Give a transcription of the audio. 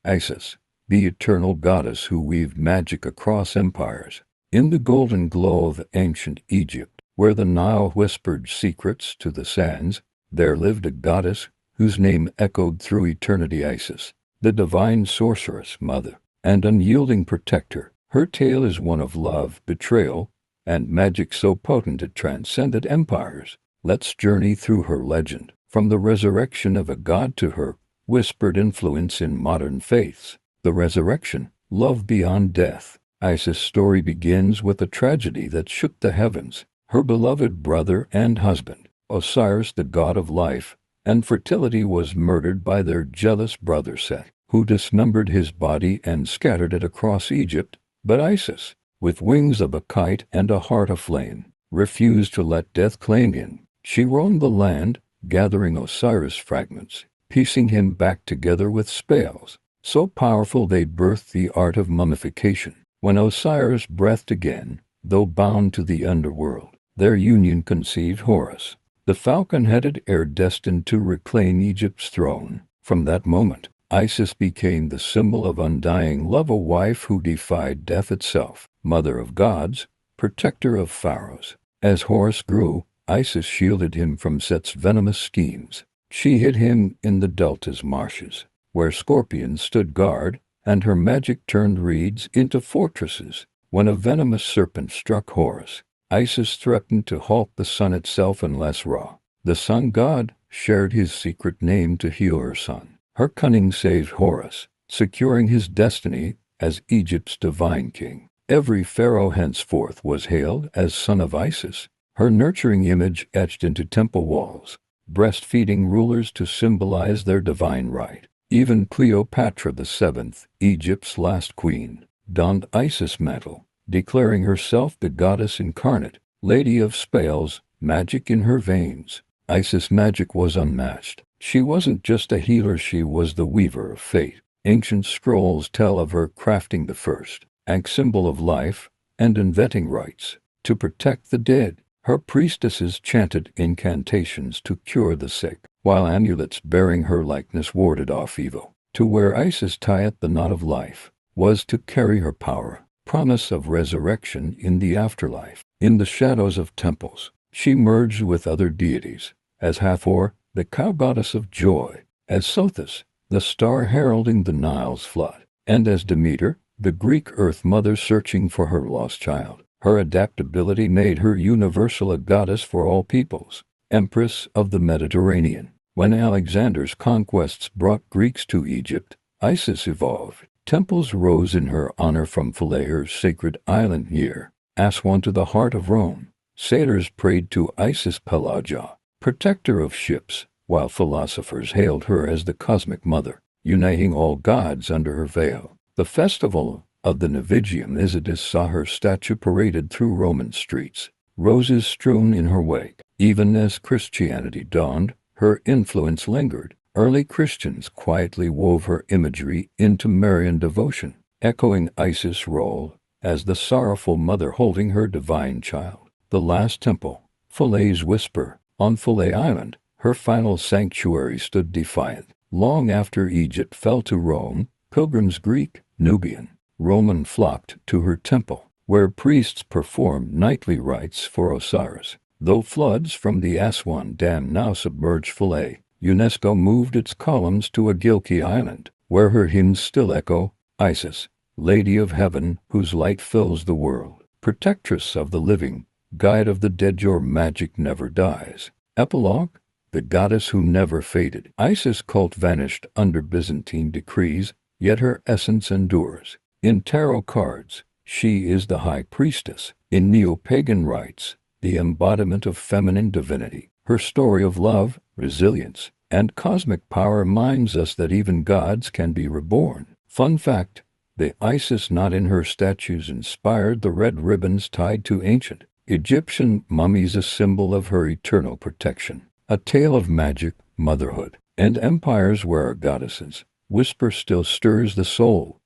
Isis, the eternal goddess who weaved magic across empires. In the golden glow of ancient Egypt, where the Nile whispered secrets to the sands, there lived a goddess whose name echoed through eternity. Isis, the divine sorceress, mother, and unyielding protector. Her tale is one of love, betrayal, and magic so potent it transcended empires. Let's journey through her legend, from the resurrection of a god to her whispered influence in modern faiths. The resurrection, love beyond death. Isis' story begins with a tragedy that shook the heavens. Her beloved brother and husband, Osiris, the god of life and fertility, was murdered by their jealous brother Set, who dismembered his body and scattered it across Egypt. But Isis, with wings of a kite and a heart aflame, refused to let death claim him. She roamed the land, gathering Osiris' fragments, piecing him back together with spells so powerful they birthed the art of mummification. When Osiris breathed again, though bound to the underworld, their union conceived Horus, the falcon-headed heir destined to reclaim Egypt's throne. From that moment, Isis became the symbol of undying love, a wife who defied death itself, mother of gods, protector of pharaohs. As Horus grew, Isis shielded him from Set's venomous schemes. She hid him in the Delta's marshes, where scorpions stood guard, and her magic turned reeds into fortresses. When a venomous serpent struck Horus, Isis threatened to halt the sun itself unless Ra, the sun god, shared his secret name to heal her son. Her cunning saved Horus, securing his destiny as Egypt's divine king. Every pharaoh henceforth was hailed as son of Isis, her nurturing image etched into temple walls, breastfeeding rulers to symbolize their divine right. Even Cleopatra VII, Egypt's last queen, donned Isis' mantle, declaring herself the goddess incarnate, lady of spells, magic in her veins. Isis' magic was unmatched. She wasn't just a healer, she was the weaver of fate. Ancient scrolls tell of her crafting the first ankh symbol of life and inventing rites to protect the dead. Her priestesses chanted incantations to cure the sick, while amulets bearing her likeness warded off evil. To wear Isis' tieth, the knot of life, was to carry her power, promise of resurrection in the afterlife. In the shadows of temples, she merged with other deities, as Hathor, the cow goddess of joy, as Sothis, the star heralding the Nile's flood, and as Demeter, the Greek earth mother searching for her lost child. Her adaptability made her universal, a goddess for all peoples, empress of the Mediterranean. When Alexander's conquests brought Greeks to Egypt, Isis evolved. Temples rose in her honor, from Philae's sacred island near Aswan to the heart of Rome. Sailors prayed to Isis Pelagia, protector of ships, while philosophers hailed her as the cosmic mother, uniting all gods under her veil. The festival of the Navigium Isidis saw her statue paraded through Roman streets, roses strewn in her wake. Even as Christianity dawned, her influence lingered. Early Christians quietly wove her imagery into Marian devotion, echoing Isis' role as the sorrowful mother holding her divine child. The last temple, Philae's whisper, on Philae Island, her final sanctuary, stood defiant. Long after Egypt fell to Rome, pilgrims, Greek, Nubian, Roman, flocked to her temple, where priests performed nightly rites for Osiris. Though floods from the Aswan Dam now submerged Philae, UNESCO moved its columns to Agilki Island, where her hymns still echo. Isis, Lady of Heaven, whose light fills the world, protectress of the living, guide of the dead, your magic never dies. Epilogue: the goddess who never faded. Isis' cult vanished under Byzantine decrees, yet her essence endures. In tarot cards, she is the high priestess. In neo-pagan rites, the embodiment of feminine divinity. Her story of love, resilience, and cosmic power reminds us that even gods can be reborn. Fun fact: the Isis knot in her statues inspired the red ribbons tied to ancient Egyptian mummies, a symbol of her eternal protection. A tale of magic, motherhood, and empires where our goddesses' whisper still stirs the soul.